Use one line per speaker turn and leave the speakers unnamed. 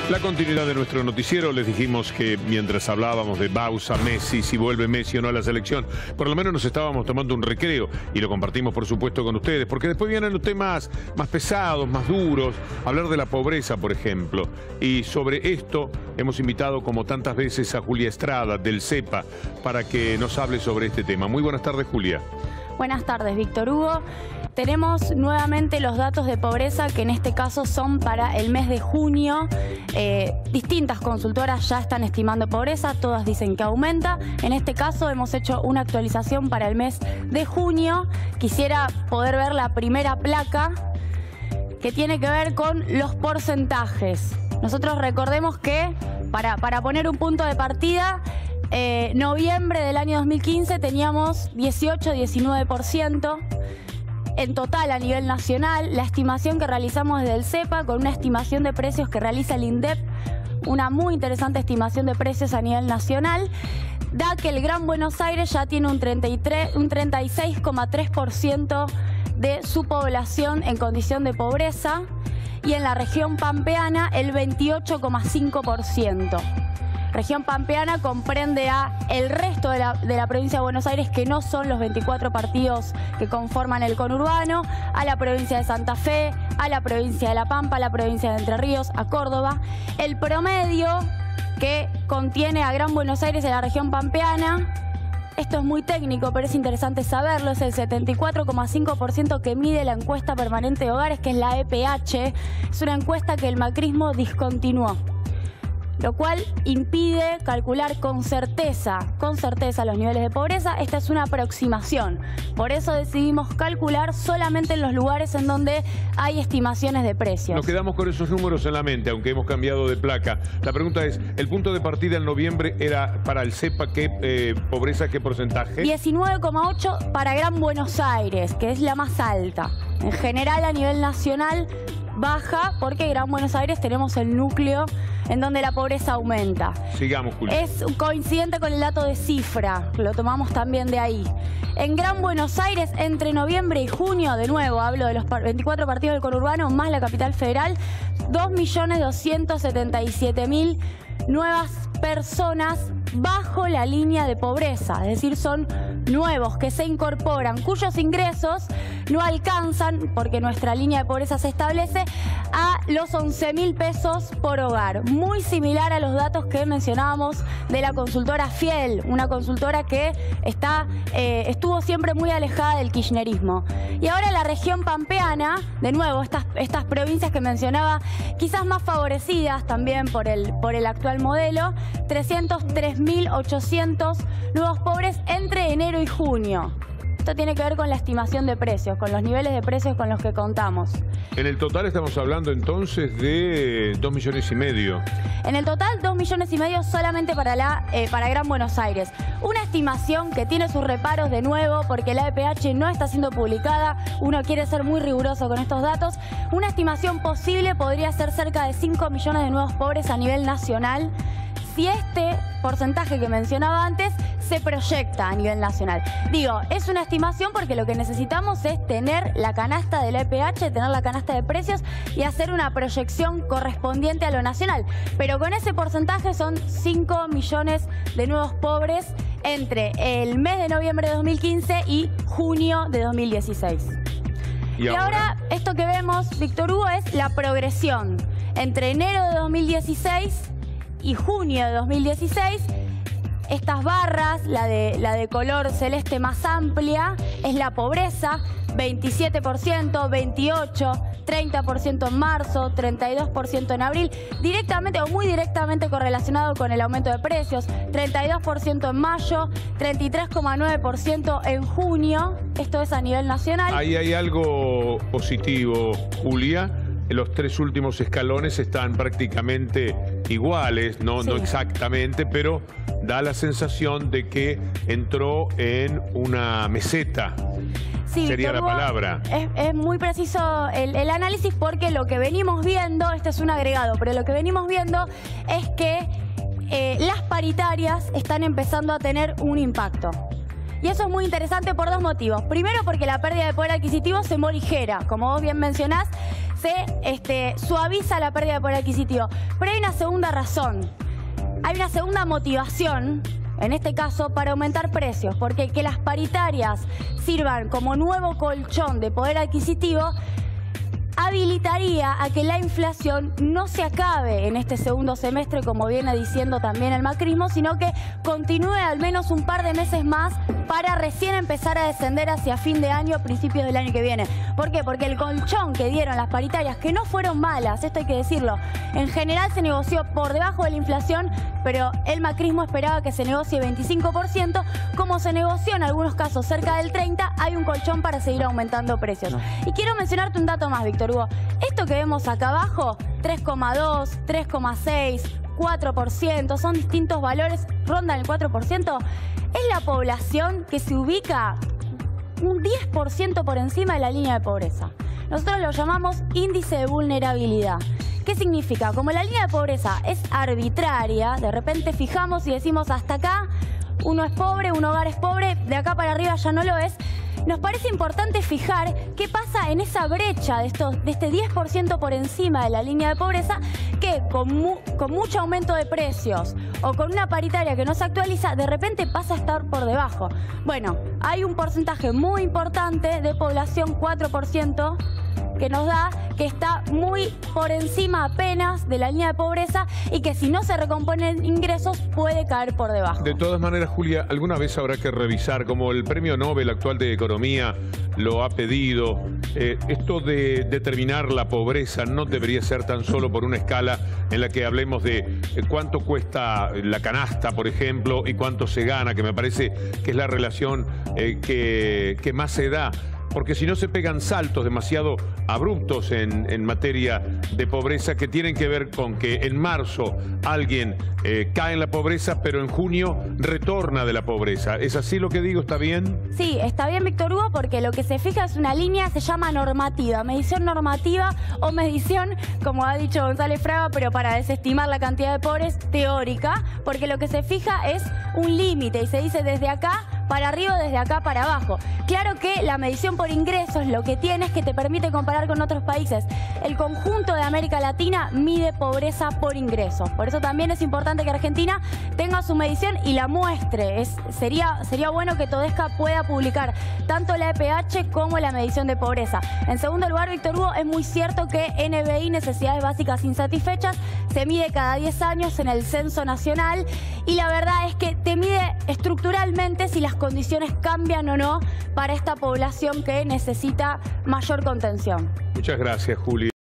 La continuidad de nuestro noticiero, les dijimos que mientras hablábamos de Bausa, Messi, si vuelve Messi o no a la selección, por lo menos nos estábamos tomando un recreo y lo compartimos por supuesto con ustedes, porque después vienen los temas más pesados, más duros, hablar de la pobreza, por ejemplo. Y sobre esto hemos invitado como tantas veces a Julia Estrada del CEPA para que nos hable sobre este tema. Muy buenas tardes, Julia.
Buenas tardes, Víctor Hugo. Tenemos nuevamente los datos de pobreza que en este caso son para el mes de junio. Distintas consultoras ya están estimando pobreza, todas dicen que aumenta. En este caso hemos hecho una actualización para el mes de junio. Quisiera poder ver la primera placa que tiene que ver con los porcentajes. Nosotros recordemos que, para poner un punto de partida, noviembre del año 2015 teníamos 18-19%. En total, a nivel nacional, la estimación que realizamos desde el CEPA, con una estimación de precios que realiza el INDEP, una muy interesante estimación de precios a nivel nacional, da que el Gran Buenos Aires ya tiene un 36,3% de su población en condición de pobreza y en la región pampeana el 28,5%. Región pampeana comprende a el resto de la provincia de Buenos Aires, que no son los 24 partidos que conforman el conurbano, a la provincia de Santa Fe, a la provincia de La Pampa, a la provincia de Entre Ríos, a Córdoba. El promedio que contiene a Gran Buenos Aires de la región pampeana, esto es muy técnico, pero es interesante saberlo, es el 74,5% que mide la encuesta permanente de hogares, que es la EPH. Es una encuesta que el macrismo discontinuó, lo cual impide calcular con certeza los niveles de pobreza. Esta es una aproximación. Por eso decidimos calcular solamente en los lugares en donde hay estimaciones de precios.
Nos quedamos con esos números en la mente, aunque hemos cambiado de placa. La pregunta es, ¿el punto de partida en noviembre era para el CEPA qué pobreza, qué porcentaje?
19,8 para Gran Buenos Aires, que es la más alta. En general, a nivel nacional, baja, porque en Gran Buenos Aires tenemos el núcleo en donde la pobreza aumenta.
Sigamos, Julia.
Es coincidente con el dato de cifra, lo tomamos también de ahí. En Gran Buenos Aires, entre noviembre y junio, de nuevo, hablo de los 24 partidos del conurbano, más la capital federal, 2.277.000 nuevas personas bajo la línea de pobreza, es decir, son nuevos que se incorporan, cuyos ingresos no alcanzan, porque nuestra línea de pobreza se establece, a los 11.000 pesos por hogar. Muy similar a los datos que mencionábamos de la consultora Fiel, una consultora que estuvo siempre muy alejada del kirchnerismo. Y ahora la región pampeana, de nuevo, estas provincias que mencionaba, quizás más favorecidas también por el actual modelo, 303.800 nuevos pobres entre enero y junio. Esto tiene que ver con la estimación de precios, con los niveles de precios con los que contamos.
En el total estamos hablando entonces de 2,5 millones.
En el total, 2,5 millones solamente para Gran Buenos Aires. Una estimación que tiene sus reparos de nuevo, porque la EPH no está siendo publicada. Uno quiere ser muy riguroso con estos datos. Una estimación posible podría ser cerca de 5 millones de nuevos pobres a nivel nacional, si este porcentaje que mencionaba antes se proyecta a nivel nacional. Digo, es una estimación porque lo que necesitamos es tener la canasta de la EPH, tener la canasta de precios y hacer una proyección correspondiente a lo nacional. Pero con ese porcentaje son 5 millones de nuevos pobres entre el mes de noviembre de 2015 y junio de 2016. ¿Y ahora esto que vemos, Víctor Hugo, es la progresión entre enero de 2016 y junio de 2016. Estas barras, la de color celeste más amplia, es la pobreza, 27%, 28%, 30% en marzo, 32% en abril, directamente o muy directamente correlacionado con el aumento de precios, 32% en mayo, 33,9% en junio. Esto es a nivel nacional.
Ahí hay algo positivo, Julia. Los tres últimos escalones están prácticamente iguales, no exactamente, pero da la sensación de que entró en una meseta.
Sí,
sería la palabra.
Es muy preciso el análisis, porque lo que venimos viendo, este es un agregado, pero lo que venimos viendo es que las paritarias están empezando a tener un impacto. Y eso es muy interesante por dos motivos. Primero, porque la pérdida de poder adquisitivo se morigera. Como vos bien mencionás, se suaviza la pérdida de poder adquisitivo. Pero hay una segunda razón, hay una segunda motivación, en este caso, para aumentar precios, porque que las paritarias sirvan como nuevo colchón de poder adquisitivo habilitaría a que la inflación no se acabe en este segundo semestre, como viene diciendo también el macrismo, sino que continúe al menos un par de meses más para recién empezar a descender hacia fin de año, principios del año que viene. ¿Por qué? Porque el colchón que dieron las paritarias, que no fueron malas, esto hay que decirlo, en general se negoció por debajo de la inflación, pero el macrismo esperaba que se negocie 25%, como se negoció en algunos casos cerca del 30%, hay un colchón para seguir aumentando precios. Y quiero mencionarte un dato más, Víctor Hugo. Esto que vemos acá abajo, 3,2, 3,6, 4%, son distintos valores, rondan el 4%, es la población que se ubica un 10% por encima de la línea de pobreza. Nosotros lo llamamos índice de vulnerabilidad. ¿Qué significa? Como la línea de pobreza es arbitraria, de repente fijamos y decimos hasta acá uno es pobre, un hogar es pobre, de acá para arriba ya no lo es. Nos parece importante fijar qué pasa en esa brecha de este 10% por encima de la línea de pobreza, que con mucho aumento de precios o con una paritaria que no se actualiza, de repente pasa a estar por debajo. Bueno, hay un porcentaje muy importante de población, 4%, que nos da que está muy por encima apenas de la línea de pobreza y que si no se recomponen ingresos puede caer por debajo.
De todas maneras, Julia, alguna vez habrá que revisar, como el premio Nobel actual de Economía lo ha pedido, esto de determinar la pobreza no debería ser tan solo por una escala en la que hablemos de cuánto cuesta la canasta, por ejemplo, y cuánto se gana, que me parece que es la relación que más se da. Porque si no se pegan saltos demasiado abruptos en materia de pobreza, que tienen que ver con que en marzo alguien cae en la pobreza, pero en junio retorna de la pobreza. ¿Es así lo que digo? ¿Está bien?
Sí, está bien, Víctor Hugo, porque lo que se fija es una línea, se llama normativa, medición normativa o medición, como ha dicho González Fraga, pero para desestimar la cantidad de pobres, teórica, porque lo que se fija es un límite y se dice desde acá para arriba o desde acá para abajo. Claro que la medición por ingresos lo que tiene es que te permite comparar con otros países. El conjunto de América Latina mide pobreza por ingresos. Por eso también es importante que Argentina tenga su medición y la muestre. Sería bueno que Todesca pueda publicar tanto la EPH como la medición de pobreza. En segundo lugar, Víctor Hugo, es muy cierto que NBI, necesidades básicas insatisfechas, se mide cada 10 años en el Censo Nacional y la verdad es que te mide estructuralmente si las condiciones cambian o no para esta población que necesita mayor contención.
Muchas gracias, Juli.